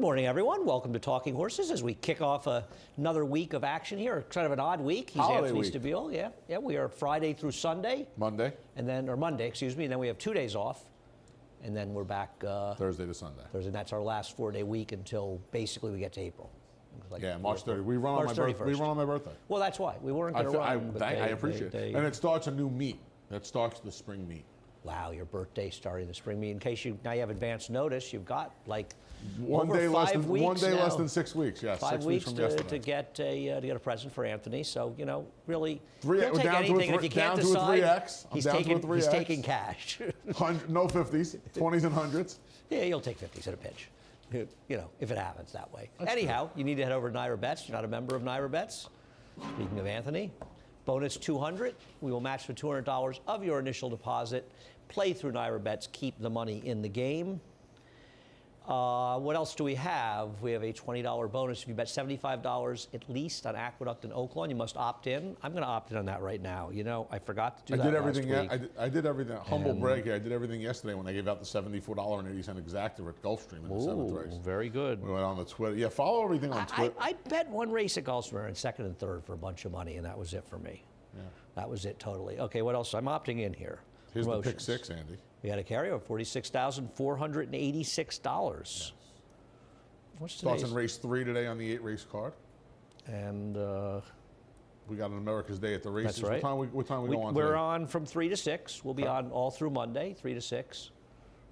Good morning, everyone. Welcome to Talking Horses as we kick off another week of action here. Kind of an odd week. He's Holiday Anthony week. Stabile. Yeah. We are Friday through Sunday. Monday. And then, or Monday, excuse me. And then we have 2 days off. And then we're back Thursday to Sunday. Thursday. And that's our last 4-day week until basically we get to April. Like March 30th. We run on my birthday. We run on my birthday. Well, that's why. We weren't going to run. I appreciate it. And it starts a new meet. It starts the spring meet. Wow, your birthday starting the spring meet. In case you have advance notice, you've got like one day less than 6 weeks. Yes, 5 weeks to get a present for Anthony. So really, he'll take anything. If you can't decide, he's taking cash. No 50s, 20s and 100s. Yeah, you'll take 50s at a pinch. If it happens that way. Anyhow, you need to head over to Naira Bets. You're not a member of Naira Bets. Speaking of Anthony, bonus $200. We will match for $200 of your initial deposit. Play through Naira Bets. Keep the money in the game. What else do we have? We have a $20 bonus. If you bet $75 at least on Aqueduct and Oaklawn, you must opt in. I'm going to opt in on that right now. I forgot to do that last week. I did everything. Humble brag here. I did everything yesterday when I gave out the $74.80 exacta at Gulfstream in the 7th race. Very good. We went on the Twitter. Yeah, follow everything on Twitter. I bet one race at Gulfstream in second and third for a bunch of money, and that was it for me. Yeah. That was it totally. Okay, what else? I'm opting in here. Here's the pick six, Andy. We had a carryover, $46,486. Yes. What's Starts in race 3 today on the 8-race card. And we got an America's Day at the races. That's right. What time we go on We're today? on from 3 to 6. We'll be on all through Monday, 3 to 6.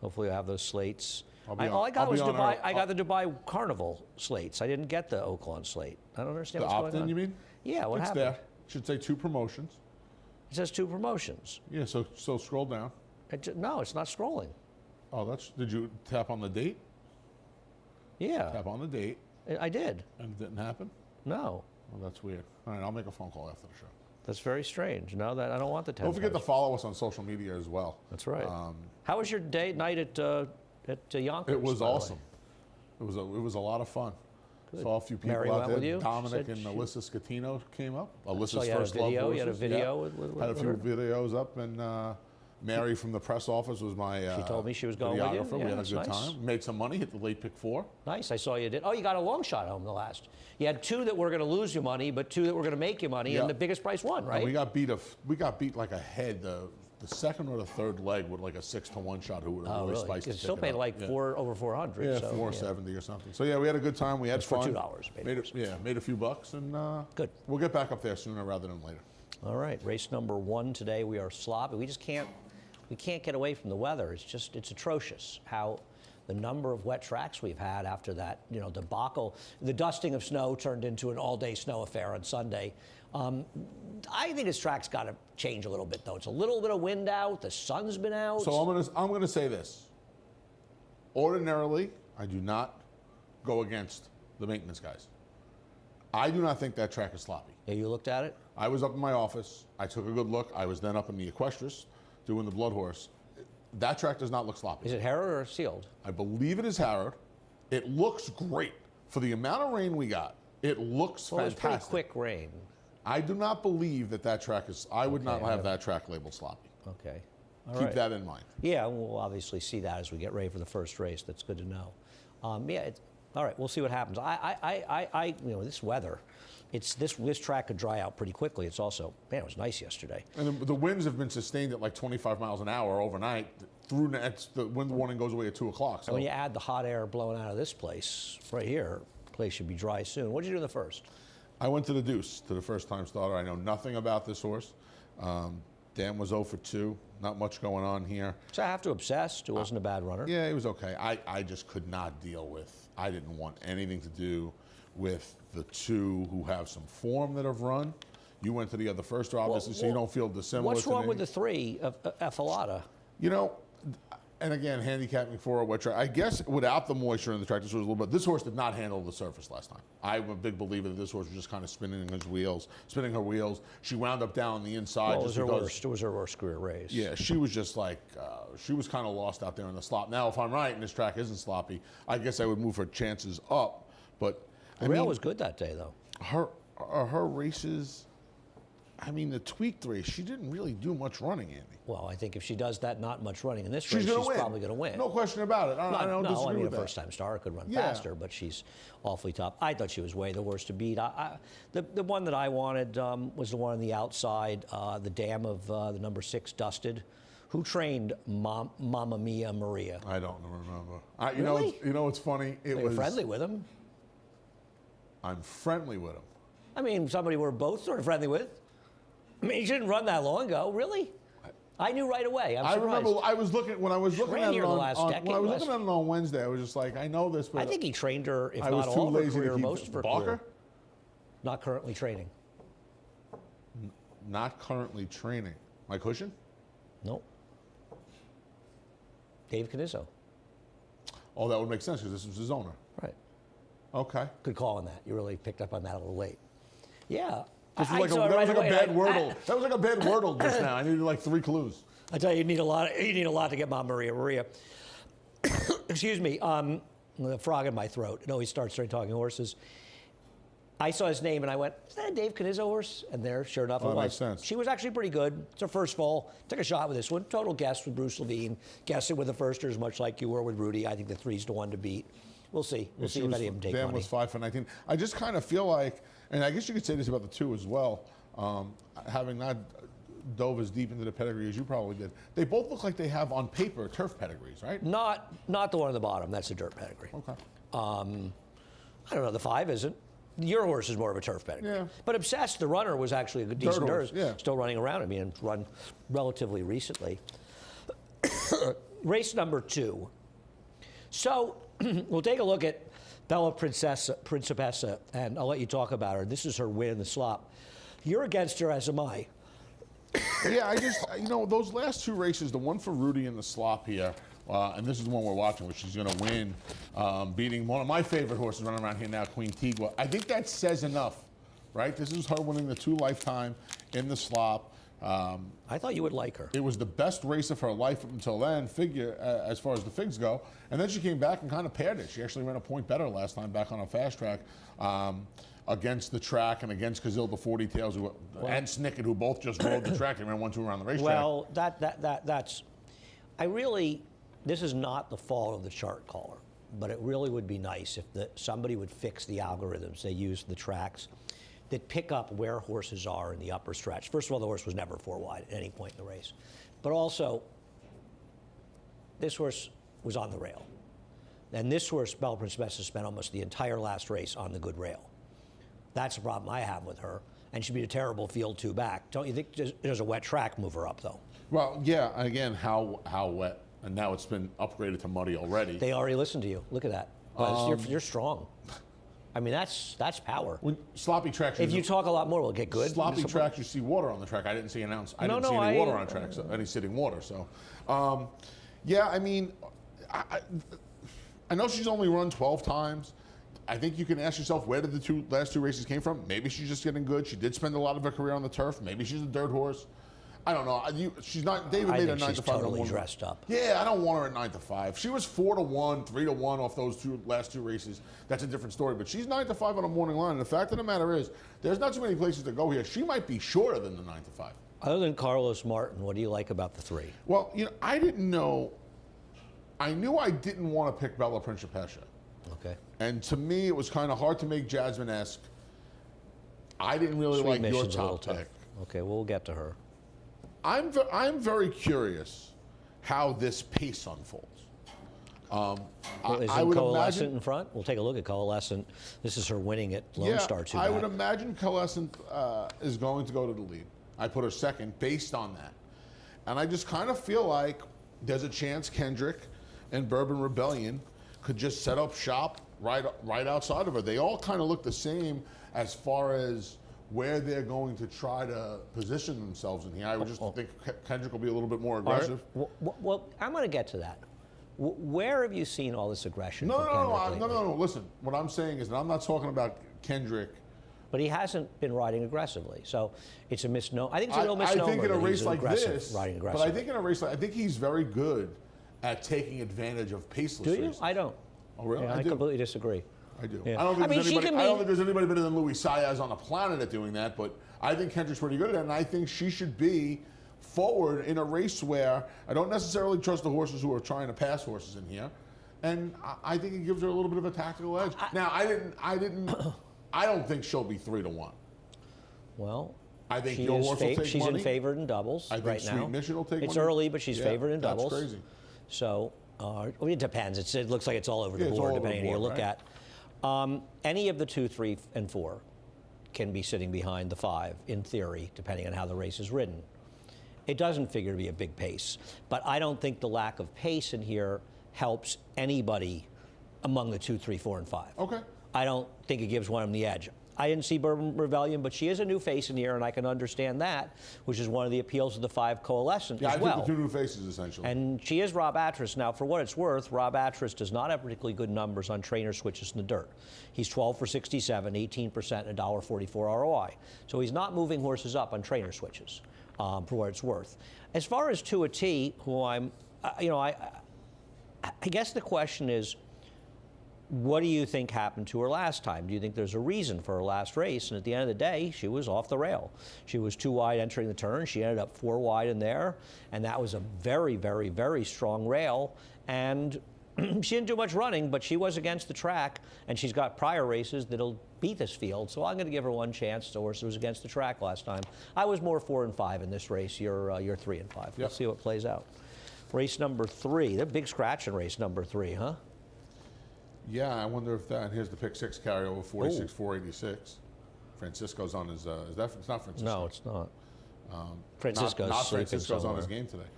Hopefully we'll have those slates. All I got was Dubai. I got the Dubai Carnival slates. I didn't get the Oaklawn slate. I don't understand what's going on. The opt-in, you mean? Yeah, what happened? There. Should say 2 promotions. It says 2 promotions. Yeah, so scroll down. No, it's not scrolling. Oh, did you tap on the date? Yeah. Tap on the date. I did. And it didn't happen? No. Well, that's weird. All right, I'll make a phone call after the show. That's very strange. No, I don't want the 10. Don't forget to follow us on social media as well. That's right. How was your night at Yonkers? It was awesome. It was a lot of fun. Good. Saw a few people Mary out went there. with you? Dominic and Alyssa Scatino came up. Alyssa's you had first a video. love horses. You had a video. Yeah. Had a few videos up, and Mary from the press office was my She told me she was going with you. videographer. Yeah, We had a good nice. time. Made some money. Hit the late pick 4. Nice. I saw you did. Oh, you got a long shot home the last. You had 2 that were going to lose you money, but 2 that were going to make you money, and the biggest price won, right? And we got beat like a head. The second or the third leg with like a 6-to-1 shot who would have really spiced it. It still paid like over 400. Yeah, so, 470 or something. So yeah, we had a good time. We had fun. For $2. Made a few bucks, and good. We'll get back up there sooner rather than later. All right, race number 1 today. We are sloppy. We just can't get away from the weather. It's atrocious how the number of wet tracks we've had after that debacle. The dusting of snow turned into an all-day snow affair on Sunday. I think this track's got to change a little bit, though. It's a little bit of wind out. The sun's been out. So I'm gonna say this. Ordinarily, I do not go against the maintenance guys. I do not think that track is sloppy. Yeah, you looked at it? I was up in my office. I took a good look. I was then up in the Equestrian doing the Blood Horse. That track does not look sloppy. Is it Harrod or sealed? I believe it is Harrod. It looks great. For the amount of rain we got, it looks fantastic. It was pretty quick rain. I do not believe that track is, I would not have that track labeled sloppy. Okay. Keep that in mind. Yeah, we'll obviously see that as we get ready for the first race. That's good to know. All right, we'll see what happens. This weather, this track could dry out pretty quickly. It's also, it was nice yesterday. And the winds have been sustained at like 25 miles an hour overnight. The wind warning goes away at 2 o'clock. So. And when you add the hot air blowing out of this place, right here, the place should be dry soon. What did you do in the first? I went to the Deuce, to the first-time starter. I know nothing about this horse. Dan was 0 for 2. Not much going on here. So I have to obsess. It wasn't a bad runner. Yeah, he was okay. I just could not deal with, I didn't want anything to do with the 2 who have some form that have run. You went to the other first, obviously, so you don't feel dissimilar. What's wrong with the 3 of Effalata? And again, handicapping for a wet track. I guess without the moisture in the track, this was a little bit. This horse did not handle the surface last time. I'm a big believer that this horse was just kind of spinning her wheels. She wound up down on the inside. Well, it was her worst career race. Yeah, she was just like, she was kind of lost out there in the slop. Now, if I'm right and this track isn't sloppy, I guess I would move her chances up. But the rail was good that day, though. Her races, I mean, the tweaked race, she didn't really do much running, Andy. Well, I think if she does that, not much running in this She's race, gonna she's win. probably going to win. No question about it. I don't No, disagree I mean, with a that. first-time star could run Yeah. faster, but she's awfully tough. I thought she was way the worst to beat. The one that I wanted was the one on the outside, the dam of the number 6, Dusted. Who trained Mamma Mia Maria? I don't remember. Really? You know what's funny? You're friendly with him. I'm friendly with him. I mean, somebody we're both sort of friendly with. I mean, he didn't run that long ago, really. I knew right away. I'm I surprised. remember I was looking when I was looking Ran at here it the on, last on- decade, when I was Wes. looking at it on Wednesday. I was just like, I know this, but I think he trained her, if I not was too all of her lazy career, to keep most of her Barker? career. Not currently training. Not currently training. My cushion? Nope. Dave Canizzo. Oh, that would make sense because this was his owner. Right. Okay. Good call on that. You really picked up on that a little late. Yeah. That I was saw it like right a away. bad wordle. That was like a bad wordle just now. I needed like 3 clues. I tell you, you need a lot to get Mom Maria. Excuse me. The frog in my throat. It always starts during talking horses. I saw his name and I went, is that a Dave Canizzo horse? And there, sure enough, it that was. makes sense. She was actually pretty good. It's her first fall. Took a shot with this one. Total guess with Bruce Levine. Guessing with the firsters, much like you were with Rudy. I think the 3's to 1 to beat. We'll see. We'll see if any of them take Dan money. was 5 for 19. I just kind of feel like, and I guess you could say this about the 2 as well, having not dove as deep into the pedigree as you probably did. They both look like they have on paper turf pedigrees, right? Not the one on the bottom. That's a dirt pedigree. Okay. I don't know. The 5 isn't. Your horse is more of a turf pedigree. Yeah. But Obsessed, the runner, was actually a good, decent horse, dirt. yeah. Still running around. I mean, it's run relatively recently. Race number 2. So we'll take a look at Bella Principessa, and I'll let you talk about her. This is her win in the slop. You're against her, as am I. Yeah, I just, those last 2 races, the one for Rudy in the slop here, and this is the one we're watching, which she's going to win, beating one of my favorite horses running around here now, Queen Tigua. I think that says enough, right? This is her winning the 2 lifetime in the slop. I thought you would like her. It was the best race of her life up until then, as far as the figs go. And then she came back and kind of paired it. She actually ran a point better last time back on a fast track against the track and against Kazilda 40 Tails and Snicket, who both just rode the track. They ran 1-2 around the racetrack. Well, that's. This is not the fault of the chart caller, but it really would be nice if somebody would fix the algorithms they use the tracks that pick up where horses are in the upper stretch. First of all, the horse was never 4 wide at any point in the race. But also, this horse was on the rail. And this horse, Bella Principessa, spent almost the entire last race on the good rail. That's the problem I have with her. And she'd be a terrible field 2 back. Don't you think there's a wet track move her up, though? Well, yeah, again, how wet? And now it's been upgraded to muddy already. They already listened to you. Look at that. You're strong. I mean, that's power. When sloppy tracks. If you talk a lot more, we'll get good. Sloppy tracks, you see water on the track. I didn't see any water on track, any sitting water. So, yeah, I mean, I know she's only run 12 times. I think you can ask yourself, where did the last 2 races came from? Maybe she's just getting good. She did spend a lot of her career on the turf. Maybe she's a dirt horse. I don't know. She's not. David made her 9 to 5. Totally dressed up. Yeah, I don't want her at 9 to 5. She was 4 to 1, 3 to 1 off those last 2 races. That's a different story. But she's 9 to 5 on a morning line. And the fact of the matter is, there's not too many places to go here. She might be shorter than the 9 to 5. Other than Carlos Martin, what do you like about the 3? Well, I didn't know. I knew I didn't want to pick Bella Principessa. Okay. And to me, it was kind of hard to make Jasmine-esque. I didn't really like your top pick. Okay, we'll get to her. I'm very curious how this pace unfolds. Is I it would Coalescent imagine in front? We'll take a look at Coalescent. This is her winning at Lone Star 2 I would imagine Coalescent is going to go to the lead. I put her second based on that. And I just kind of feel like there's a chance Kendrick and Bourbon Rebellion could just set up shop right outside of her. They all kind of look the same as far as where they're going to try to position themselves in here. I would just think Kendrick will be a little bit more aggressive. Well, I'm going to get to that. Where have you seen all this aggression from Kendrick No. Listen, what I'm saying is that I'm not talking about Kendrick. But he hasn't been riding aggressively, so it's a misnomer. I think it's a real misnomer. I think in a that race he's like this, riding but aggressively. I think in a race like, I think he's very good at taking advantage of paceless Do you? races. I don't. Oh, really? Yeah, I completely disagree. I do. Yeah. I don't think I mean, she can I don't be- think there's anybody better than Luis Saez on the planet at doing that, but I think Kendrick's pretty good at it, and I think she should be forward in a race where I don't necessarily trust the horses who are trying to pass horses in here, and I think it gives her a little bit of a tactical edge. Now, I don't think she'll be 3-1. Well, I think your horse will take she's money. in favored in doubles I think right Sweet now. Mission will take It's money. early, but she's Yeah, favored in doubles. That's crazy. So it depends. It looks like it's all over the Yeah, it's all board, over the depending on who you board, look at. Any of the 2, 3, and 4 can be sitting behind the 5, in theory, depending on how the race is ridden. It doesn't figure to be a big pace, but I don't think the lack of pace in here helps anybody among the 2, 3, 4, and 5. Okay. I don't think it gives one of them the edge. I didn't see Bourbon Rebellion, but she is a new face in here, and I can understand that, which is one of the appeals of the 5 coalescent Yeah, as I well. think the 2 new faces, essentially. And she is Rob Atras. Now, for what it's worth, Rob Atras does not have particularly good numbers on trainer switches in the dirt. He's 12 for 67, 18%, and $1.44 ROI. So he's not moving horses up on trainer switches, for what it's worth. As far as Tua T, who I guess the question is, what do you think happened to her last time? Do you think there's a reason for her last race? And at the end of the day, she was off the rail. She was 2 wide entering the turn. She ended up 4 wide in there, and that was a very, very, very strong rail. And she didn't do much running, but she was against the track, and she's got prior races that'll beat this field. So I'm going to give her one chance. The horse was against the track last time. I was more 4 and 5 in this race. You're 3 and 5. Let's see what plays out. Race number 3. The big scratch in race number 3, huh? Yeah, I wonder if that. And here's the pick 6 carryover, 46, 486. Francisco's on his. Is that? It's not Francisco. No, it's not. Francisco's not sleeping Francisco's on somewhere. his game today.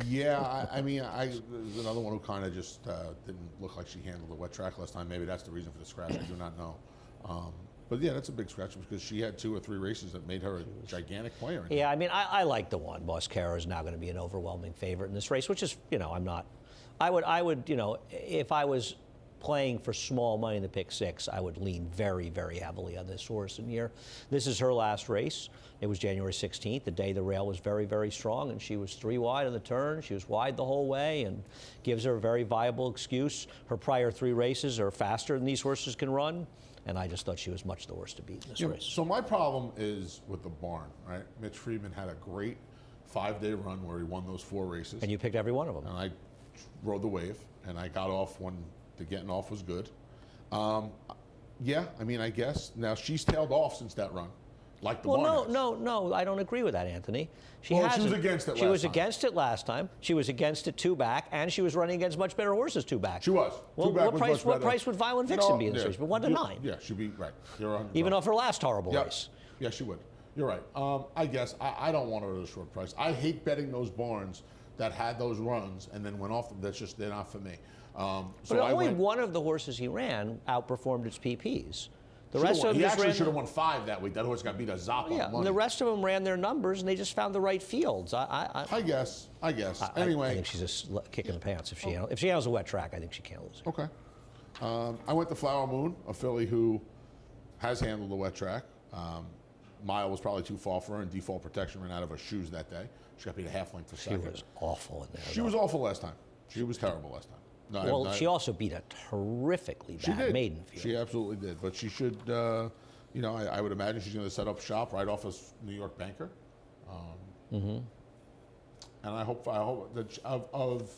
Yeah, I mean, there's another one who kind of just didn't look like she handled the wet track last time. Maybe that's the reason for the scratch. I do not know. But yeah, that's a big scratch because she had 2 or 3 races that made her a gigantic player. Yeah, I mean, I like the one. Boscara is now going to be an overwhelming favorite in this race, which is, I'm not. I would, if I was playing for small money in the pick 6, I would lean very, very heavily on this horse in here. This is her last race. It was January 16th, the day the rail was very, very strong, and she was 3 wide on the turn. She was wide the whole way, and gives her a very viable excuse. Her prior 3 races are faster than these horses can run, and I just thought she was much the worst to beat in this race. So my problem is with the barn, right? Mitch Friedman had a great 5-day run where he won those 4 races. And you picked every one of them. And I rode the wave, and I got off when the getting off was good. Yeah, I mean, I guess. Now, she's tailed off since that run, like the barn has. No, I don't agree with that, Anthony. She was against it She was last time. against it last time. She was against it 2 back, and she was running against much better horses 2 back. She was. Well, 2 back what was price? much What better. price would Violent Vixen be in this race? But 1 to 9. Yeah, she'd be right. You're 100%. Even off her last horrible Yep. race. Yeah, she would. You're right. I guess I don't want her at a short price. I hate betting those barns that had those runs and then went off them. They're not for me. But So only one of the horses he ran outperformed its PPs. The rest of them he just actually ran. should have won 5 that week. That horse got beat a zop Yeah, on and money. the rest of them ran their numbers, and they just found the right fields. I guess. Anyway. I think she's just kicking the pants if she handles a wet track. I think she can't lose it. Okay. I went to Flower Moon, a filly who has handled the wet track. Mile was probably too far for her, and default protection ran out of her shoes that day. She got beat a half length for She second. was awful in there. She was awful last time. She was terrible last time. No, Well, she also beat a terrifically bad maiden field. She absolutely did. But she should, I would imagine she's going to set up shop right off of New York Banker. And I hope that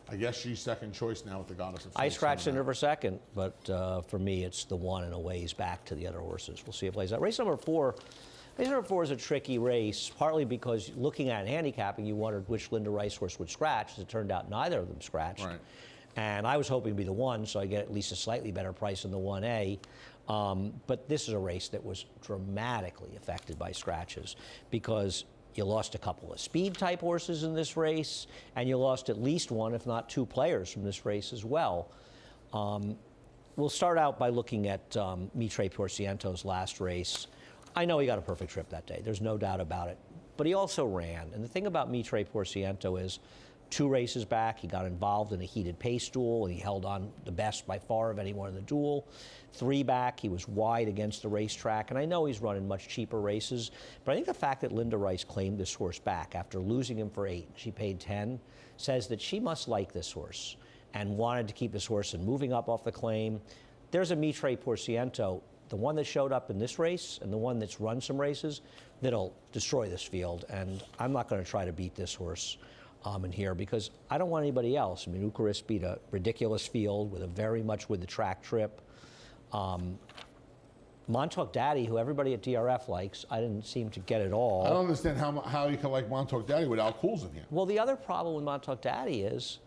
I guess she's second choice now with the Goddess of Fate. I scratched in her for second, but for me, it's the one and a ways back to the other horses. We'll see how it plays out. Race number 4. Race number 4 is a tricky race, partly because looking at handicapping, you wondered which Linda Rice horse would scratch. As it turned out, neither of them scratched. Right. And I was hoping to be the 1, so I get at least a slightly better price than the 1A. But this is a race that was dramatically affected by scratches because you lost a couple of speed-type horses in this race, and you lost at least 1, if not 2 players from this race as well. We'll start out by looking at Mitre Porciento's last race. I know he got a perfect trip that day. There's no doubt about it. But he also ran. And the thing about Mitre Porciento is 2 races back, he got involved in a heated pace duel, and he held on the best by far of anyone in the duel. 3 back, he was wide against the racetrack. And I know he's running much cheaper races, but I think the fact that Linda Rice claimed this horse back after losing him for 8, she paid 10, says that she must like this horse. and wanted to keep this horse and moving up off the claim. There's a Mitre Porciento, the one that showed up in this race and the one that's run some races, that'll destroy this field. And I'm not going to try to beat this horse in here because I don't want anybody else. I mean, Eucharist beat a ridiculous field with a very much with the track trip. Montauk Daddy, who everybody at DRF likes, I didn't seem to get at all. I don't understand how you can like Montauk Daddy without Cools in here. Well, the other problem with Montauk Daddy is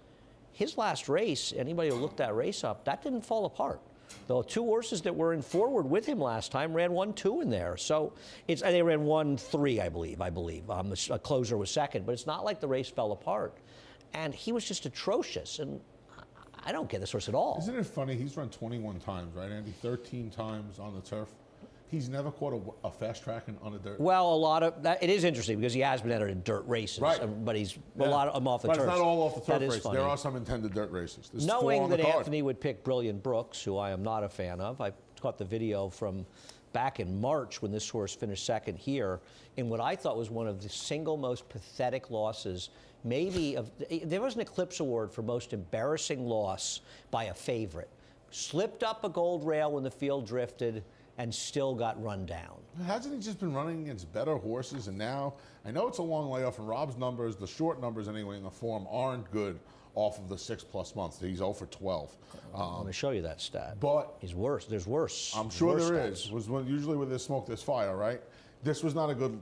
his last race, anybody who looked that race up, that didn't fall apart. The two horses that were in forward with him last time ran 1-2 in there. So they ran 1-3, I believe. A closer was second, but it's not like the race fell apart. And he was just atrocious. And I don't get this horse at all. Isn't it funny? He's run 21 times, right, Andy? 13 times on the turf. He's never caught a fast track on the dirt. Well, a lot of that. It is interesting because he has been entered in dirt races, right? But he's a lot of them off the turf. But it's not all off the turf races. Funny. There are some intended dirt races. There's Knowing that Anthony would pick Brilliant Brooks, who I am not a fan of, I caught the video from back in March when this horse finished second here in what I thought was one of the single most pathetic losses. There was an Eclipse Award for most embarrassing loss by a favorite. Slipped up a gold rail when the field drifted and still got run down. Hasn't he just been running against better horses? And now, I know it's a long layoff, and Rob's numbers, the short numbers anyway in the form, aren't good off of the 6+ months. He's 0 for 12. Let me show you that stat. But he's worse. There's worse. I'm sure worse there stats. is. Usually with this smoke, there's fire, right? This was not a good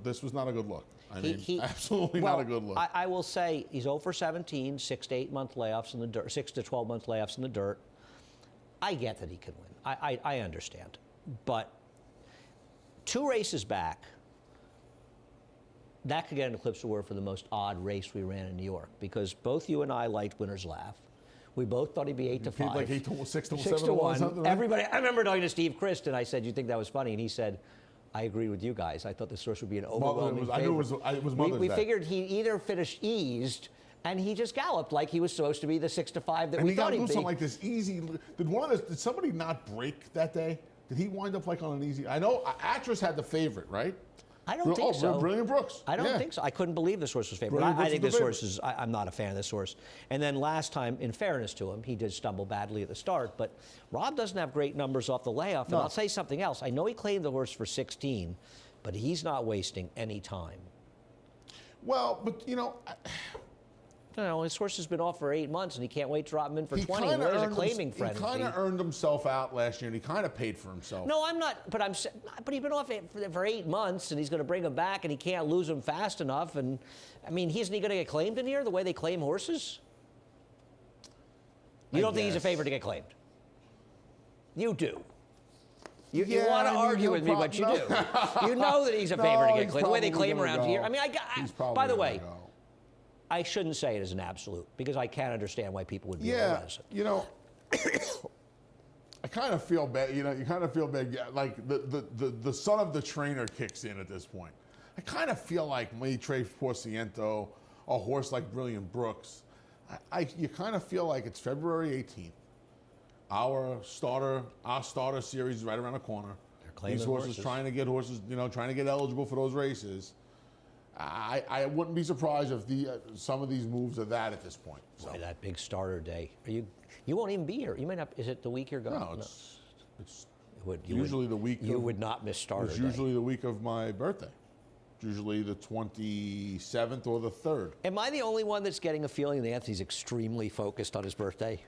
look. I mean, absolutely not a good look. I will say he's 0 for 17, 6 to 8 month layoffs in the dirt, 6 to 12 month layoffs in the dirt. I get that he can win. I understand. But 2 races back, that could get an Eclipse Award for the most odd race we ran in New York because both you and I liked Winner's Laugh. We both thought he'd be 8 to 5. Like 8 to 6 to 6 7 to 1. Something, right? Everybody. I remember talking to Steve Christ, and I said, "You think that was funny?" And he said, "I agreed with you guys. I thought this horse would be an overwhelming favorite." I knew it was Mother's Day. We figured he either finished eased, and he just galloped like he was supposed to be the 6 to 5 that we thought he'd be. And he got loose on like this easy. Did somebody not break that day? Did he wind up like on an easy? I know Actress had the favorite, right? I don't think so. Brilliant Brooks. I don't think so. I couldn't believe this horse was favored. I think this horse is, I'm not a fan of this horse. And then last time, in fairness to him, he did stumble badly at the start, but Rob doesn't have great numbers off the layoff. And I'll say something else. I know he claimed the horse for 16, but he's not wasting any time. Well, but his horse has been off for 8 months, and he can't wait to drop him in for 20. Where's a claiming frenzy? He kind of earned himself out last year, and he kind of paid for himself. No, I'm not. But he's been off for 8 months, and he's going to bring him back, and he can't lose him fast enough. And I mean, isn't he going to get claimed in here the way they claim horses? You don't think he's a favorite to get claimed? You do. You want to argue with me, but you do. You know that he's a favorite to get claimed. The way they claim around here. I mean, by the way. I shouldn't say it as an absolute because I can't understand why people would be reticent. I kind of feel bad. You kind of feel bad. Like the son of the trainer kicks in at this point. I kind of feel like Mitre Porciento, a horse like Brilliant Brooks. You kind of feel like it's February 18th. Our starter series is right around the corner. These horses trying to get trying to get eligible for those races. I wouldn't be surprised if some of these moves are that at this point. So. Boy, that big starter day. You won't even be here. You might not. Is it the week you're going? No, it's usually the week. You would not miss starter day. It's usually the week of my birthday. It's usually the 27th or the 3rd. Am I the only one that's getting a feeling that Anthony's extremely focused on his birthday?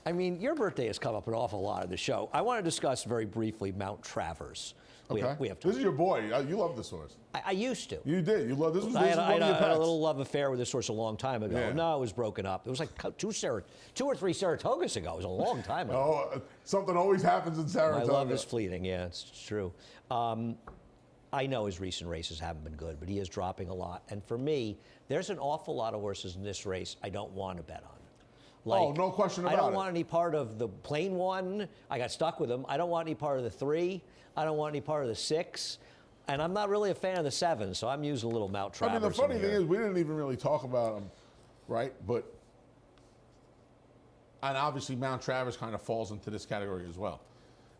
I mean, your birthday has come up an awful lot in the show. I want to discuss very briefly Mount Travers. We have time. This is your boy. You love this horse. I used to. You did. You love this. I had a little love affair with this horse a long time ago. Yeah. No, it was broken up. It was like 2 or 3 Saratogas ago. It was a long time ago. Oh, something always happens in Saratoga. My love is fleeting. Yeah, it's true. I know his recent races haven't been good, but he is dropping a lot. And for me, there's an awful lot of horses in this race I don't want to bet on. No question about it. I don't want any part of the plain one. I got stuck with him. I don't want any part of the 3. I don't want any part of the 6. And I'm not really a fan of the 7, so I'm using a little Mount Travers. I mean, the funny thing is, we didn't even really talk about him, right? And obviously, Mount Travers kind of falls into this category as well.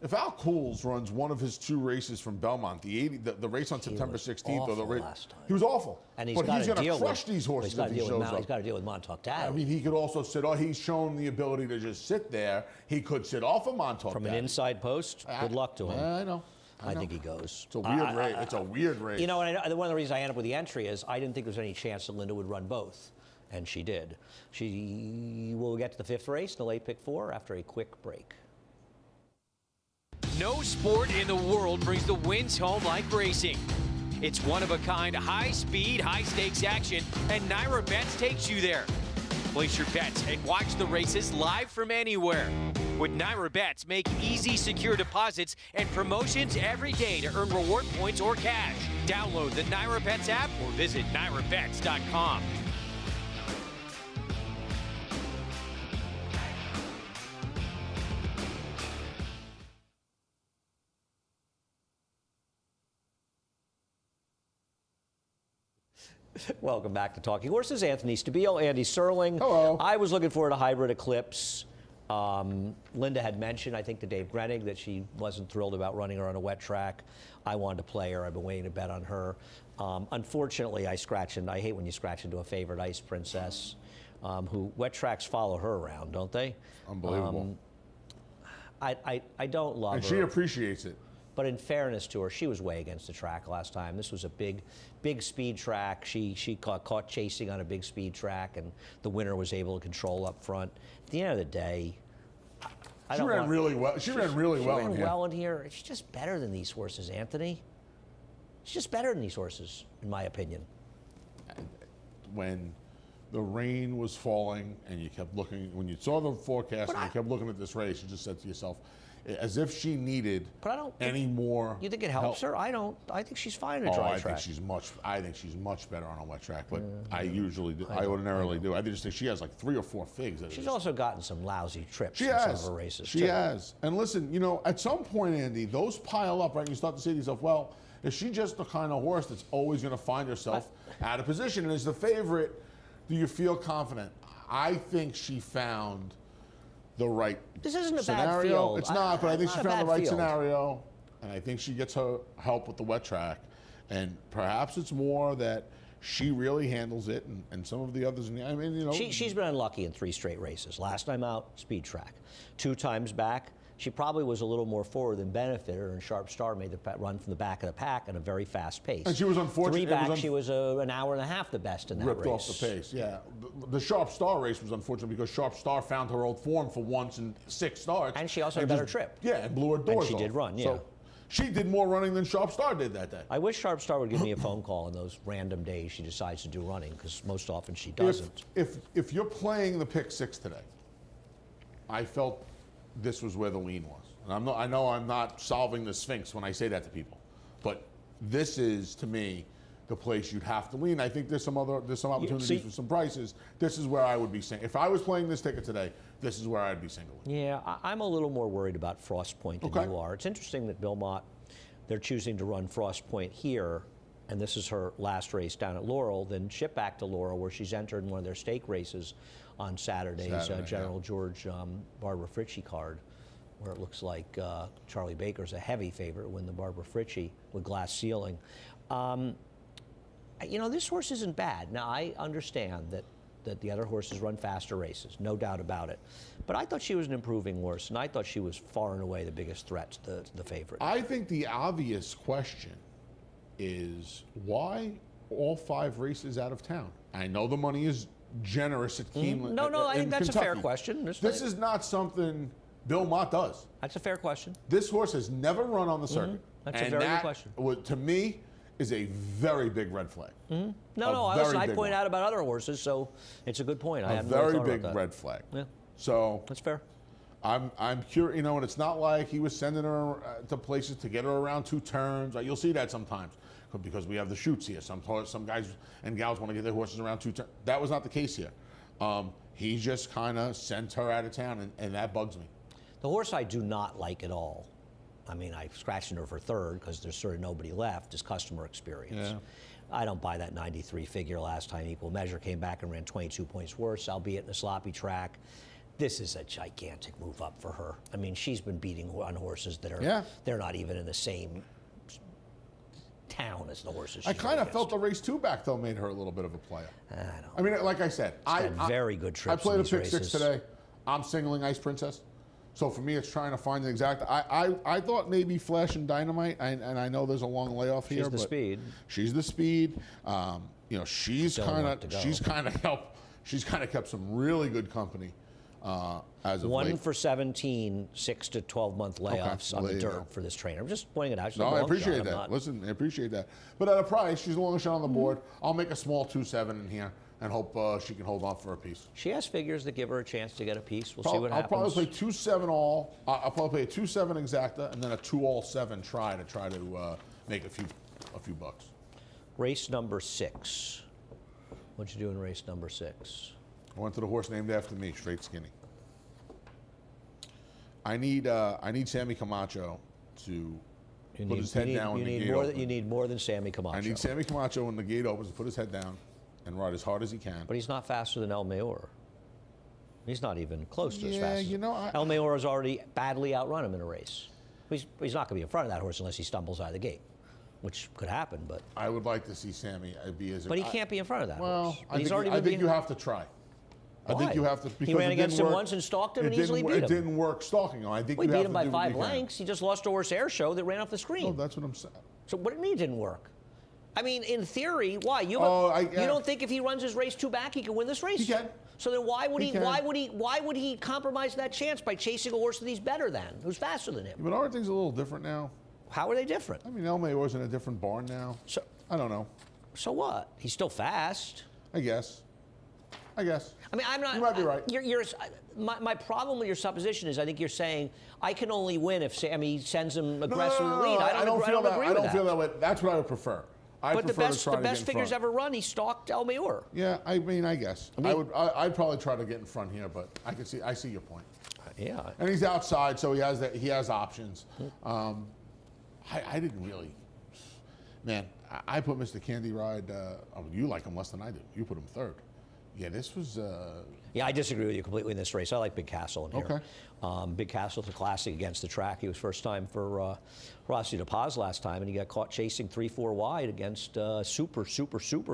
if Al Cools runs one of his 2 races from Belmont, the race on September 16th, or the race, last time. he was awful. And but he's going to crush with, these horses if he shows up. He's got to deal with Montauk Daddy. I mean, he could also sit off. He's shown the ability to just sit there. He could sit off of Montauk From Daddy. an inside post. Good luck to him. I know. I think he goes. It's a weird race. It's a weird race. You know, and one of the reasons I ended up with the entry is I didn't think there was any chance that Linda would run both, and she did. She will get to the 5th race in the late pick 4 after a quick break. No sport in the world brings the wins home like racing. It's one-of-a-kind, high-speed, high-stakes action, and Naira Bets takes you there. Place your bets and watch the races live from anywhere. With Naira Bets, make easy, secure deposits and promotions every day to earn reward points or cash. Download the Naira Bets app or visit nairabets.com. Welcome back to Talking Horses. Anthony Stabile, Andy Serling. Hello. I was looking forward to Hybrid Eclipse. Linda had mentioned, I think, to Dave Grenig that she wasn't thrilled about running her on a wet track. I wanted to play her. I've been waiting to bet on her. Unfortunately, I hate when you scratch into a favorite, Ice Princess, who wet tracks follow her around, don't they? Unbelievable. I don't love her. And she appreciates it. But in fairness to her, she was way against the track last time. This was a big speed track. She caught chasing on a big speed track, and the winner was able to control up front. At the end of the day, She ran really well. She ran well in here. She's just better than these horses, Anthony. She's just better than these horses, in my opinion. When the rain was falling and you kept looking, when you saw the forecast and you kept looking at this race, you just said to yourself, as if she needed any more. You think it helps her? I don't. I think she's fine in a dry track. I think she's much better on a wet track, but I usually do. I ordinarily do. I just think she has like 3 or 4 figs. She's also gotten some lousy trips in some of her races. She has. And listen, you know, at some point, Andy, those pile up, right? And you start to say to yourself, well, is she just the kind of horse that's always going to find herself out of position? And as the favorite, do you feel confident? I think she found the right This isn't a scenario. bad field. It's not, but I think she found the right field. scenario, and I think she gets her help with the wet track. And perhaps it's more that she really handles it, and some of the others. I mean, you know, she's been unlucky in 3 straight races. Last time out, speed track. 2 times back, she probably was a little more forward than benefited her, and Sharp Star made the run from the back of the pack at a very fast pace. And she was unfortunate. 3 back, she was an hour and a half the best in that race. Ripped off the pace, yeah. The Sharp Star race was unfortunate because Sharp Star found her old form for once in 6 starts. And she also had a better trip. Yeah, and blew her doors off. And she did run, yeah. So she did more running than Sharp Star did that day. I wish Sharp Star would give me a phone call on those random days she decides to do running, because most often she doesn't. If you're playing the pick 6 today, I felt this was where the lean was. And I know I'm not solving the Sphinx when I say that to people, but this is, to me, the place you'd have to lean. I think there's some opportunities for some prices. This is where I would be saying, if I was playing this ticket today, this is where I'd be singling. Yeah, I'm a little more worried about Frost Point than you are. It's interesting that Belmont, they're choosing to run Frost Point here, and this is her last race down at Laurel, then ship back to Laurel, where she's entered in one of their stake races on Saturday's General George Barbara Fritchie card, where it looks like Charlie Baker's a heavy favorite when the Barbara Fritchie with glass ceiling. You know, this horse isn't bad. Now, I understand that the other horses run faster races, no doubt about it. But I thought she was an improving horse, and I thought she was far and away the biggest threat to the favorite. I think the obvious question is why all 5 races out of town? I know the money is generous at Keeneland. No, I think that's Kentucky. a fair question. This is not something Bill Mott does. That's a fair question. This horse has never run on the circuit. That's a very good question. To me, is a very big red flag. No, I point out about other horses, so it's a good point. I hadn't really very thought big about that. red flag. Yeah, so that's fair. I'm curious, you know, and it's not like he was sending her to places to get her around 2 turns. You'll see that sometimes because we have the shoots here. Some guys and gals want to get their horses around 2 turns. That was not the case here. He just kind of sent her out of town, and that bugs me. The horse I do not like at all, I mean, I scratched her for 3rd because there's sort of nobody left, is Customer Experience. Yeah. I don't buy that 93 figure last time. Equal Measure came back and ran 22 points worse, albeit in a sloppy track. this is a gigantic move up for her. I mean, she's been beating on horses that are they're not even in the same town as the horses. I kind of felt the race 2 back though made her a little bit of a player. I mean, like I said, I very good trips. I played a in these pick races. 6 today. I'm singling Ice Princess. So for me, it's trying to find the exact. I thought maybe Flash and Dynamite, and I know there's a long layoff here. She's the speed. She's the speed. You know, she's kind of kept some really good company as of 1 late. for 17, 6 to 12 month layoffs on the dirt for this trainer. I'm just pointing it out. She's No, a I long appreciate shot. that. Listen, I appreciate that. But at a price, she's the longest shot on the board. I'll make a small 2-7 in here and hope she can hold on for a piece. She has figures that give her a chance to get a piece. We'll see what happens. I'll probably play 2-7 all. I'll probably play a 2-7 exacta and then a 2-all-7 try to make a few bucks. Race number 6. What'd you do in race number 6? I went to the horse named after me, Straight Skinny. I need Sammy Camacho to put his head down when the gate opens. You need more than Sammy Camacho. I need Sammy Camacho when the gate opens to put his head down and ride as hard as he can. But he's not faster than El Mayor. He's not even close to as fast. Yeah, you know, El Mayor has already badly outrun him in a race. He's not going to be in front of that horse unless he stumbles out of the gate, which could happen. But I would like to see Sammy be as. But he can't be in front of that horse. I think you have to try. Why? I think you have to. Because he ran against him once and stalked him and easily beat him. It didn't work stalking him. I think he you beat have him to by do what 5 you can. lengths. He just lost a horse air show that ran off the screen. Oh, that's what I'm saying. So what do you mean it didn't work? I mean, in theory, why? You don't think if he runs his race 2 back, he can win this race? He can. So then why would He can. why would he compromise that chance by chasing a horse that he's better than, who's faster than him? But aren't things a little different now? How are they different? I mean, El Mayor's in a different barn now. So I don't know. So what? He's still fast. I guess. I mean, I'm not. You might be right. My problem with your supposition is I think you're saying I can only win if Sammy sends him aggressive in the lead. I don't agree with that. I don't feel that way. That's what I would prefer. But the best figures ever run, he stalked El Mayor. Yeah, I mean, I guess. I'd probably try to get in front here, but I see your point. Yeah. And he's outside, so he has options. I didn't really. Man, I put Mr. Candy Ride. You like him less than I do. You put him 3rd. Yeah, this was. Yeah, I disagree with you completely in this race. I like Big Castle in here. Okay. Big Castle's a classic against the track. He was first time for Rossi de Paz last time, and he got caught chasing 3-4 wide against super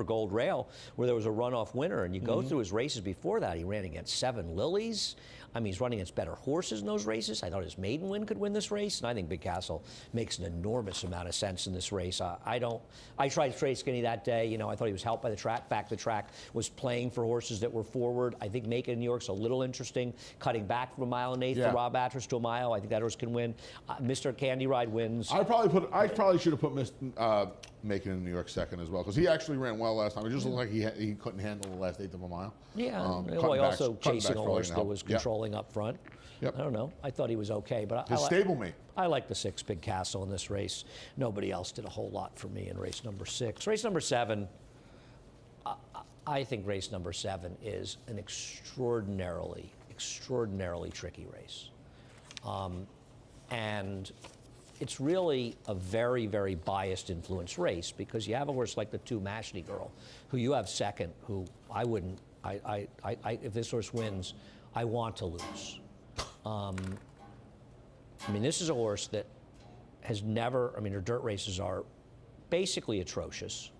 Gold Rail, where there was a runoff winner. And you go through his races before that, he ran against 7 Lilies. I mean, he's running against better horses in those races. I thought his maiden win could win this race, and I think Big Castle makes an enormous amount of sense in this race. I tried Straight Skinny that day. You know, I thought he was helped by the track. In fact, the track was playing for horses that were forward. I think Make It in New York's a little interesting, cutting back from 1 1/8 for Rob Atras to a mile. I think that horse can win. Mr. Candy Ride wins. I probably should have put Make It in New York 2nd as well, because he actually ran well last time. It just looked like he couldn't handle the last 1/8 of a mile. Yeah, well, he also chasing a horse that was controlling up front. Yep. I don't know. I thought he was okay, but his stablemate. I like the 6 Big Castle in this race. Nobody else did a whole lot for me in race number 6. Race number 7. I think race number 7 is an extraordinarily tricky race, and it's really a very, very biased influence race because you have a horse like the 2 Mashni Girl, who you have 2nd, who I wouldn't. If this horse wins, I want to lose. I mean, this is a horse that has never. I mean, her dirt races are basically atrocious.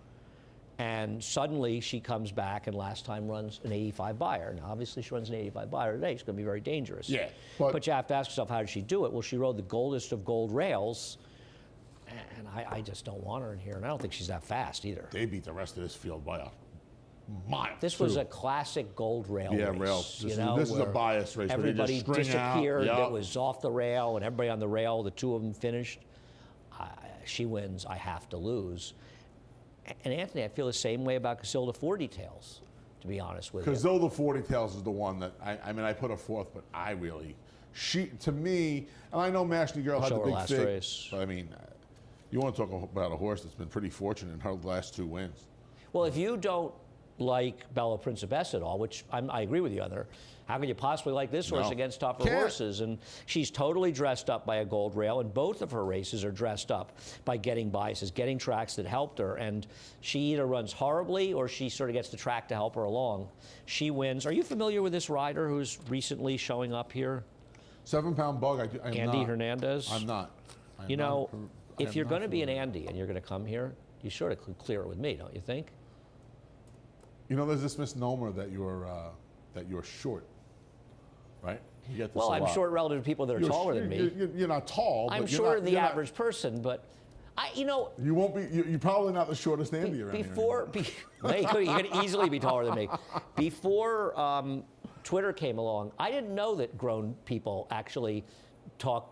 And suddenly she comes back and last time runs an 85 buyer. Now, obviously, she runs an 85 buyer today. She's going to be very dangerous. Yeah. But you have to ask yourself, how did she do it? Well, she rode the goldest of gold rails. And I just don't want her in here. And I don't think she's that fast either. They beat the rest of this field by a mile. This was a classic gold rail race. Yeah, rail. This is a bias race. Everybody disappeared. Yep. It was off the rail, and everybody on the rail, the 2 of them finished. She wins. I have to lose. And Anthony, I feel the same way about Casilda 4 Details, to be honest with you. Casilda 4 Details is the one that, I put her 4th, but to me, and I know Mashni Girl had the big fig, race. But I mean, you want to talk about a horse that's been pretty fortunate in her last 2 wins. Well, if you don't like Bella Principessa at all, which I agree with you on her. How could you possibly like this horse No. against tougher Can't. horses? And she's totally dressed up by a gold rail, and both of her races are dressed up by getting biases, getting tracks that helped her. And she either runs horribly or she sort of gets the track to help her along. She wins. Are you familiar with this rider who's recently showing up here? 7-pound bug. I am Andy not. Hernandez? I'm not. I am You not know, I if am you're not going to be an familiar. Andy and you're going to come here, you sort of could clear it with me, don't you think? You know, there's this misnomer that you're short, right? You get this Well, a I'm lot. short relative to people that are You're taller than me. You're not tall. I'm but you're shorter not, than the you're not- average person, but you know, You won't be. You're probably not the shortest Andy around here before, anymore. you could easily be taller than me. Before Twitter came along, I didn't know that grown people actually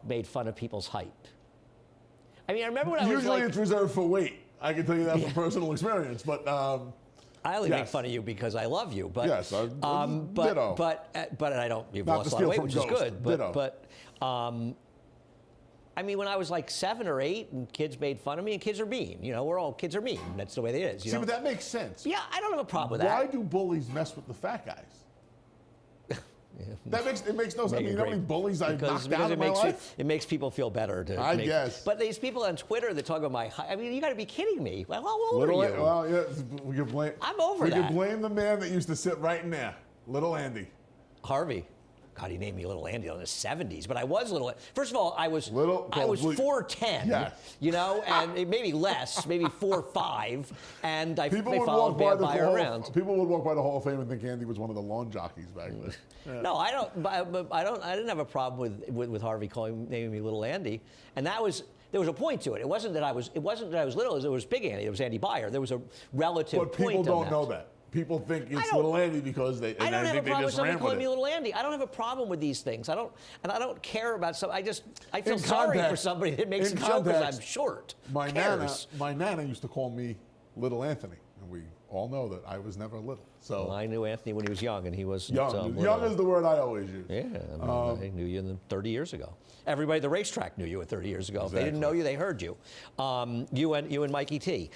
made fun of people's height. I mean, I remember when I was Usually like, it's reserved for weight. I can tell you that from personal experience. But I only make yes. fun of you because I love you. But Yes, ditto. but I don't. You've Not lost to a lot of steal weight, from which is Ghost. good. Ditto. But I mean, when I was like 7 or 8, and kids made fun of me, and kids are mean. You know, kids are mean. That's the way it is. You see, know? but that makes sense. Yeah, I don't have a problem with Why that. do bullies mess with the fat guys? It makes no sense. I mean, you know how many bullies I knocked out in my life? it makes people feel better. I guess. But these people on Twitter that talk about my height, I mean, you got to be kidding me. Well, how old Little, are you? well, yeah, we can blame. I'm over we that. can blame the man that used to sit right in there, little Andy. Harvey. God, he named me Little Andy in the 70s, but I was little. First of all, I was Little- 4'10", Yes. you know, and maybe less, maybe 4'5", and they People would followed walk by the Vampire Hall. around. People would walk by the Hall of Fame and think Andy was one of the lawn jockeys back then. Yeah. No, I don't. I didn't have a problem with Harvey naming me Little Andy, and there was a point to it. It wasn't that I was little. It was Big Andy. It was Andy Byer. There was a relative But point. people don't on know that. People think it's don't- little Andy because they. And I don't have a think they problem with just somebody ran calling with me it. Little Andy. I don't have a problem with these things. I don't care about some. I feel In sorry for context- somebody that makes a in joke because I'm context, short. My Who nana, cares? my nana used to call me Little Anthony, and we all know that I was never little. So Well, I knew Anthony when he was young, and he was young, young is the word I always use. Yeah, I knew you 30 years ago. Everybody at the racetrack knew you 30 years ago. If they didn't Exactly. know you, they heard you. You and Mikey T.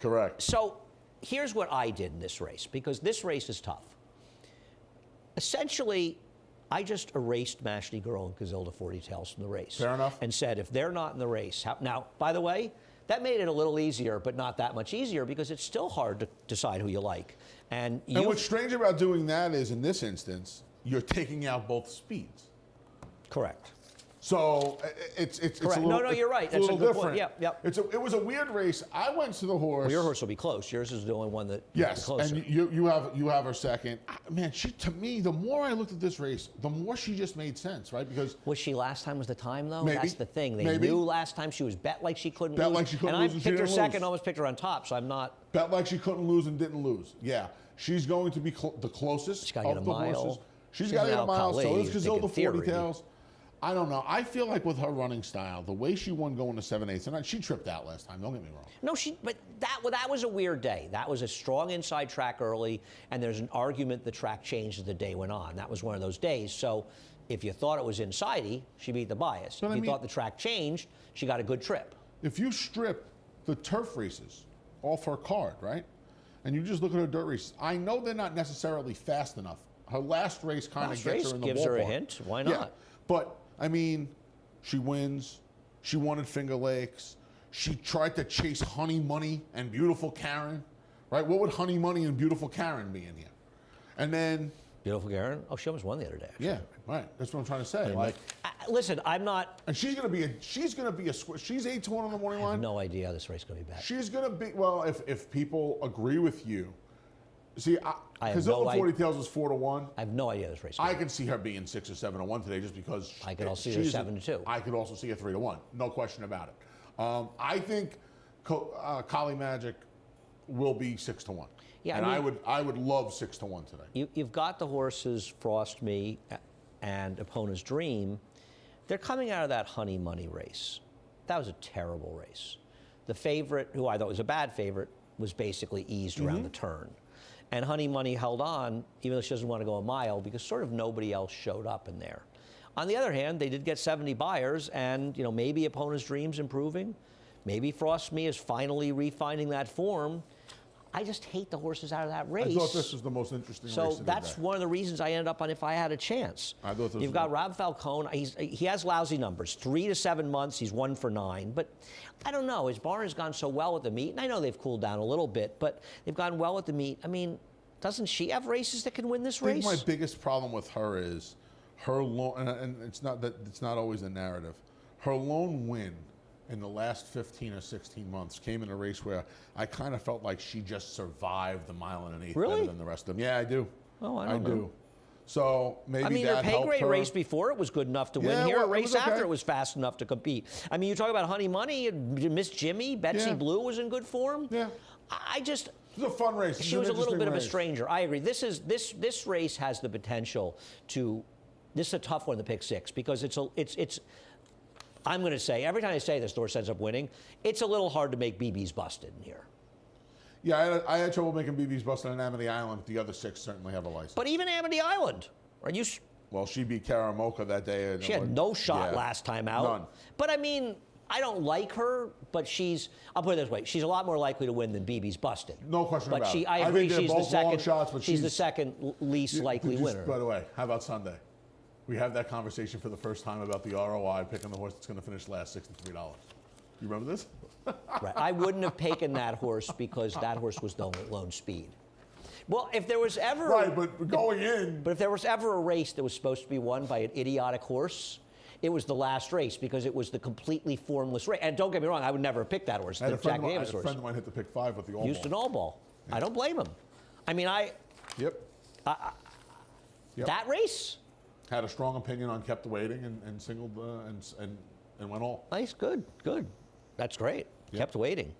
Correct. So here's what I did in this race, because this race is tough. Essentially, I just erased Mashley Girl and Gazilda 40 Tails from the race. Fair enough. And said, if they're not in the race, now, by the way, that made it a little easier, but not that much easier, because it's still hard to decide who you like. And what's strange about doing that is, in this instance, you're taking out both speeds. Correct. So it's a Correct. little, No, you're right. It's That's a a little good point. different. Yep. It was a weird race. I went to the horse. Well, your horse will be close. Yours is the only one that Yes, closer. and you have her second. Man, to me, the more I looked at this race, the more she just made sense, right? Because Was she last time was the time, though? Maybe. That's the thing. They Maybe. knew last time she was bet like she couldn't Bet lose. like she couldn't and lose I and she picked her didn't second, lose. almost picked her on top, so I'm not. bet like she couldn't lose and didn't lose. Yeah, she's going to be the closest She's gotta get of a the mile. horses. She's She's got to an get a mile. So Al-Khali, is you think, Gazilda in 40 theory. Tails. I don't know. I feel like with her running style, the way she won going to 7/8, and she tripped out last time. Don't get me wrong. No, but that was a weird day. That was a strong inside track early, and there's an argument the track changed as the day went on. That was one of those days. So if you thought it was insidey, she beat the bias. But If I you mean- thought the track changed, she got a good trip. If you strip the turf races off her card, right, and you just look at her dirt races, I know they're not necessarily fast enough. Her last race kind of Last gets race her in the gives her a ballpark. hint. Why Yeah, not? but I mean, she wins. She won at Finger Lakes. She tried to chase Honey Money and Beautiful Karen, right? What would Honey Money and Beautiful Karen be in here? And then, Beautiful Karen. Oh, she almost won the other day. Actually. yeah, right. That's what I'm trying to say. Like, Listen, I'm not. and she's gonna be a she's 8-1 on the morning I have line. no idea how this race is going to be back. She's gonna be well if people agree with you. See, I have Gazilda no 40 Tails is 4-1. I have no idea this race. Is I gonna can see her being 6 or 7-1 today, just because I could also see her she's- 7-2. I could also see her 3-1. No question about it. I think Kali Magic will be 6-1. Yeah, and I mean- I would love 6-1 today. You've got the horses Frost Me and Epona's Dream. They're coming out of that Honey Money race. That was a terrible race. The favorite, who I thought was a bad favorite, was basically eased around the turn. And Honey Money held on, even though she doesn't want to go a mile, because sort of nobody else showed up in there. On the other hand, they did get 70 buyers, and maybe Epona's Dream's improving. Maybe Frost Me is finally refining that form. I just hate the horses out of that race. I thought this was the most interesting race So of the that's day. one of the reasons I ended up on if I had a chance. I thought this You've got Rob Falcone. He has lousy numbers, 3 to 7 months. He's 1 for 9. But I don't know. His barn has gone so well with the meet, and I know they've cooled down a little bit, but they've gone well with the meet. I mean, doesn't she have races that can win this race? I think my biggest problem with her is her lone, and it's not always a narrative. Her lone win in the last 15 or 16 months came in a race where I kind of felt like she just survived the mile and an eighth Really? better than the rest of them. Yeah, I do. Oh, I don't know. do. So maybe I mean, that her pay helped grade her. race before it was good enough to win Yeah, here. well, A it race was okay. after it was fast enough to compete. I mean, you talk about Honey Money, Miss Jimmy, Betsy Yeah. Blue was in good form. Yeah. I just. It was a fun race. She was a little bit of a stranger. I agree. This race has the potential to. This is a tough one to pick 6 because it's. I'm going to say every time I say this, the horse ends up winning. It's a little hard to make BB's busted in here. Yeah, I had trouble making BB's busted on Amity Island. The other 6 certainly have a license. But even Amity Island, are you? Well, she beat Karamoka that day. She had no shot Yeah. last time out. None. But I mean, I don't like her, but I'll put it this way, she's a lot more likely to win than BB's busted. No question but about it. I I agree think they're she's the both long second shots, but she's the she's- second least likely winner. By the way, how about Sunday? We have that conversation for the first time about the ROI picking the horse that's going to finish last, $63. You remember this? Right. I wouldn't have taken that horse because that horse was the lone speed. Well, if there was ever Right, but going in. But if there was ever a race that was supposed to be won by an idiotic horse, it was the last race because it was the completely formless race. And don't get me wrong, I would never have picked that horse. I had The a friend Jack of mine- Davis a horse. friend of mine hit the pick 5 with the all Houston ball. All Ball. I don't blame him. I mean, Yep. Yep. that race. Had a strong opinion on kept waiting and singled and went all. Nice, good. That's great. Yep. Kept waiting.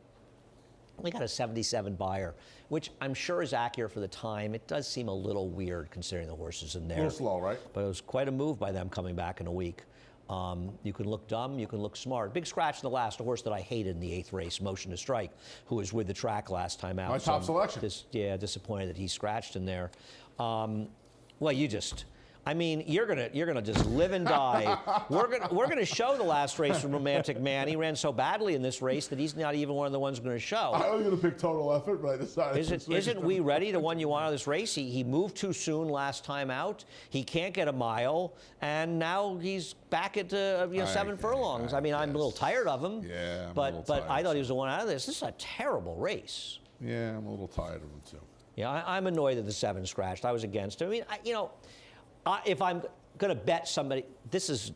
We got a 77 buyer, which I'm sure is accurate for the time. It does seem a little weird considering the horses in there. A little slow, right? But it was quite a move by them coming back in a week. You can look dumb, you can look smart. Big scratch in the last, a horse that I hated in the 8th race, Motion to Strike, who was with the track last time out. My top selection. Disappointed that he scratched in there. Well, you're gonna just live and die. We're gonna show the last race from Romantic Man. He ran so badly in this race that he's not even one of the ones we're gonna show. I was going to pick total effort, but I decided. Isn't We Ready the one you want out of this race? He moved too soon last time out. He can't get a mile, and now he's back at 7 furlongs. I'm a little tired of him. Yeah, I'm a but little tired. I thought he was the one out of this. This is a terrible race. Yeah, I'm a little tired of him too. Yeah, I'm annoyed that the 7 scratched. I was against him. If I'm going to bet somebody, this is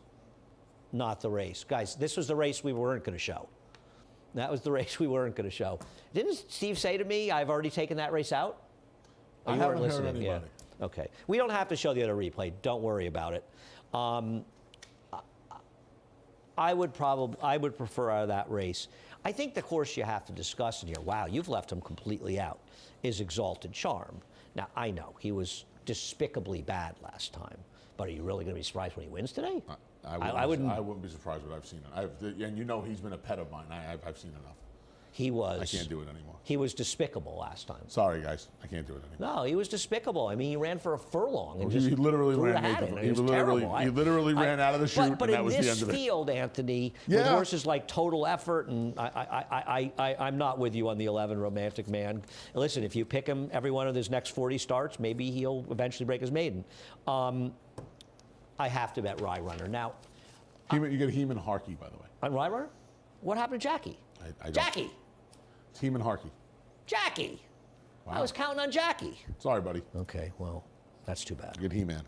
not the race. Guys, this was the race we weren't going to show. That was the race we weren't going to show. Didn't Steve say to me, I've already taken that race out? I you haven't weren't heard listening? anybody. Yeah. Okay. We don't have to show the other replay. Don't worry about it. I would prefer out of that race. I think the course you have to discuss in here, wow, you've left him completely out, is Exalted Charm. Now, I know he was despicably bad last time, but are you really going to be surprised when he wins today? I wouldn't be surprised what I've seen. And he's been a pet of mine. I've seen enough. He was. I can't do it anymore. He was despicable last time. Sorry, guys. I can't do it anymore. No, he was despicable. He ran for a furlong and He just literally threw the ran hat Nathan. in. He It was literally- terrible. he literally ran out of the chute, but and that in was the this end of it. field, Anthony, with Yeah. horses like Total Effort, and I'm not with you on the 11 Romantic Man. Listen, if you pick him every one of his next 40 starts, maybe he'll eventually break his maiden. I have to bet Rye Runner. Now, You get Heeman Harkey, by the way. on Rye Runner, what happened to Jackie? I don't- Jackie! It's Heeman Harkey. Jackie! Wow. I was counting on Jackie. Sorry, buddy. Okay, well, that's too bad. You get He-Man,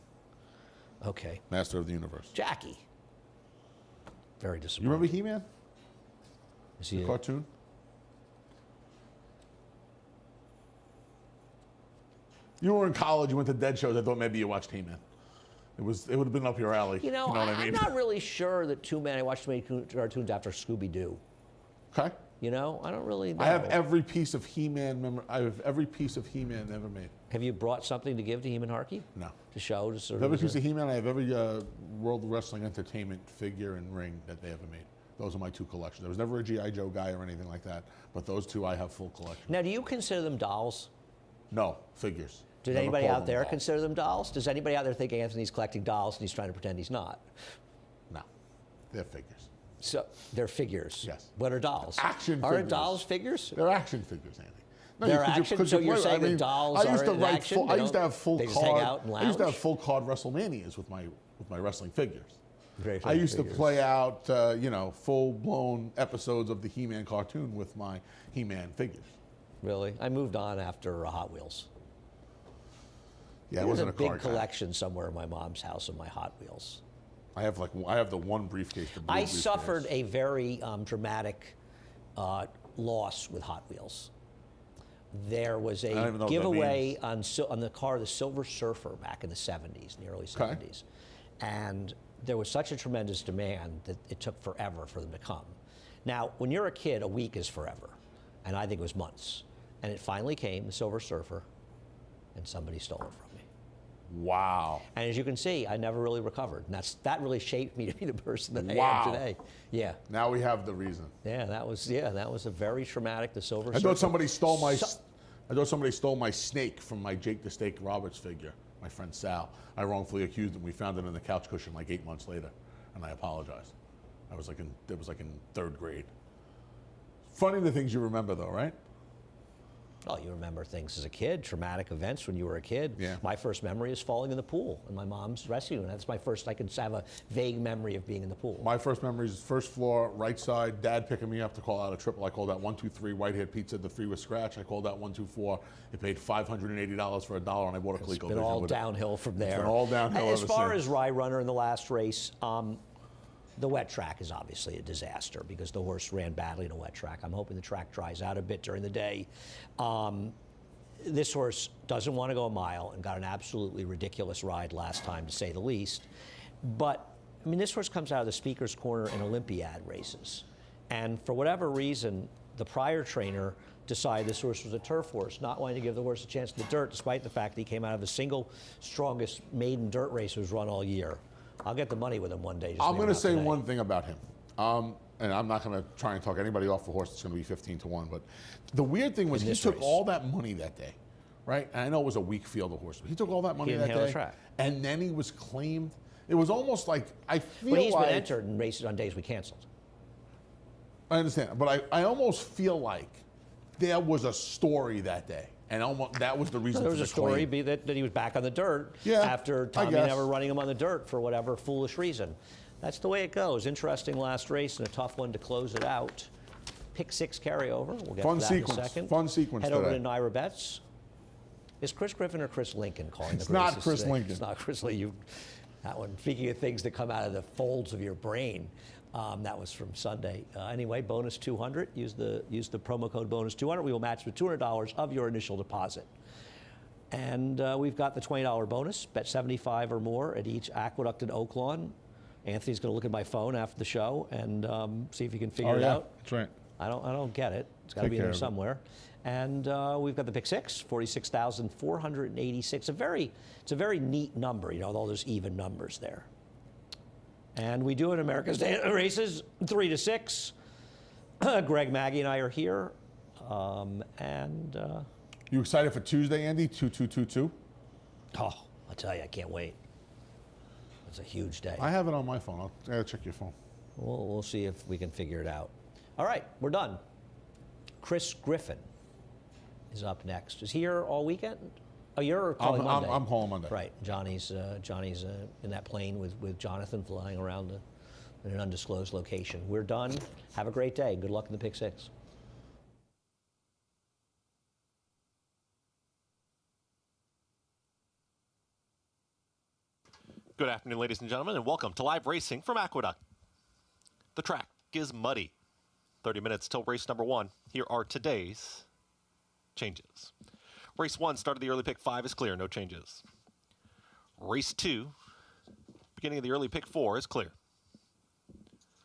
Okay, Master of the Universe. Jackie. Very You disappointing. remember He-Man? Is he The cartoon? You were in college, you went to dead shows. I thought maybe you watched He-Man. It would have been up your alley. You know, what I mean? I'm not really sure that I watched too many cartoons after Scooby-Doo. Okay. You know, I don't really know. I have every piece of He-Man. I have every piece of He-Man ever made. Have you brought something to give to Heeman Harkey? No. To show? To sort Every of, piece of He-Man. I have every World Wrestling Entertainment figure and ring that they ever made. Those are my 2 collections. There was never a G.I. Joe guy or anything like that, but those 2 I have full collection. Now, do you consider them dolls? No, figures. Did Never anybody called out them there dolls. consider them dolls? Does anybody out there think Anthony's collecting dolls and he's trying to pretend he's not? No, they're figures. So they're figures. Yes. What are dolls? Action Aren't figures. dolls figures? They're action figures, Andy. No, They're could action. could So you're play- saying the dolls I used are to in write action? full, They I used to don't- have full they card. just hang out and I used to have lounge? full card WrestleManias with my wrestling figures. Very I funny used figures. to play out full-blown episodes of the He-Man cartoon with my He-Man figures. Really? I moved on after Hot Wheels. Yeah, I There's wasn't a a big card guy. collection somewhere in my mom's house of my Hot Wheels. I have the one briefcase. The blue I briefcase. suffered a very dramatic loss with Hot Wheels. There was don't a even know what that giveaway on the car, the Silver Surfer, back in the 70s, in the early 70s. And there was such a tremendous demand that it took forever for them to come. Now, when you're a kid, a week is forever. And I think it was months. And it finally came, the Silver Surfer, and somebody stole it from me. Wow. And as you can see, I never really recovered. And that really shaped me to be the person that I Wow. am today. Yeah. Now we have the reason. Yeah, that was a very traumatic. The Silver I Surfer. thought somebody stole my snake from my Jake the Snake Roberts figure. My friend Sal. I wrongfully accused him. We found it in the couch cushion like 8 months later, and I apologized. It was like in 3rd grade. Funny the things you remember, though, right? Oh, you remember things as a kid, traumatic events when you were a kid. Yeah. My first memory is falling in the pool and my mom's rescuing me. That's my first. I can have a vague memory of being in the pool. My first memory is first floor, right side, Dad picking me up to call out a triple. I called out 123 Whitehead Pizza. The 3 was scratch. I called out 124. It paid $580 for $1, and I bought a It's ColecoVision. been all with it. downhill from there. It's been all downhill As ever far since. as Rye Runner in the last race, the wet track is obviously a disaster because the horse ran badly in a wet track. I'm hoping the track dries out a bit during the day. This horse doesn't want to go a mile and got an absolutely ridiculous ride last time, to say the least. But, I mean, this horse comes out of the Speaker's Corner in Olympiad races. And for whatever reason, the prior trainer decided this horse was a turf horse, not wanting to give the horse a chance in the dirt, despite the fact that he came out of the single strongest maiden dirt race that was run all year. I'll get the money with him one day. I'm going to say one thing about him. And I'm not going to try and talk anybody off the horse. It's going to be 15-1. But the weird thing was he took all that money that day, right? And I know it was a weak field of horses. But he took all that money that day, and then he was claimed. It was almost like I feel But he's like been entered in races on days we canceled. I understand, but I almost feel like there was a story that day, and almost that was the reason. There was for a the story claim. that he was back on the dirt Yeah, after I Tommy guess. never running him on the dirt for whatever foolish reason. That's the way it goes. Interesting last race and a tough one to close it out. Pick 6 carryover. We'll get Fun to that sequence. in a second. Fun sequence Head over today. to Naira Betts. Is Chris Griffin or Chris Lincoln calling It's the not races Chris today? Lincoln. It's not Chris Lincoln. That one. Speaking of things that come out of the folds of your brain, that was from Sunday. Anyway, bonus 200. Use the promo code bonus 200. We will match with $200 of your initial deposit. And we've got the $20 bonus. Bet 75 or more at each Aqueduct and Oaklawn. Anthony's going to look at my phone after the show and see if he can figure it out. That's right. I don't get it. It's got to be in there somewhere. And we've got the pick 6, 46,486. It's a very neat number, you know, with all those even numbers there. And we do it in America's Day races, 3 to 6. Greg, Maggie, and I are here. You excited for Tuesday, Andy? 2222. Oh, I'll tell you, I can't wait. It's a huge day. I have it on my phone. I gotta check your phone. We'll see if we can figure it out. All right, we're done. Chris Griffin is up next. Is he here all weekend? Oh, you're calling Monday. I'm calling Monday. Right. Johnny's in that plane with Jonathan flying around in an undisclosed location. We're done. Have a great day. Good luck in the pick 6. Good afternoon, ladies and gentlemen, and welcome to live racing from Aqueduct. The track is muddy. 30 minutes till race number 1. Here are today's changes. Race 1, start of the early pick 5 is clear, no changes. Race 2, beginning of the early pick 4 is clear.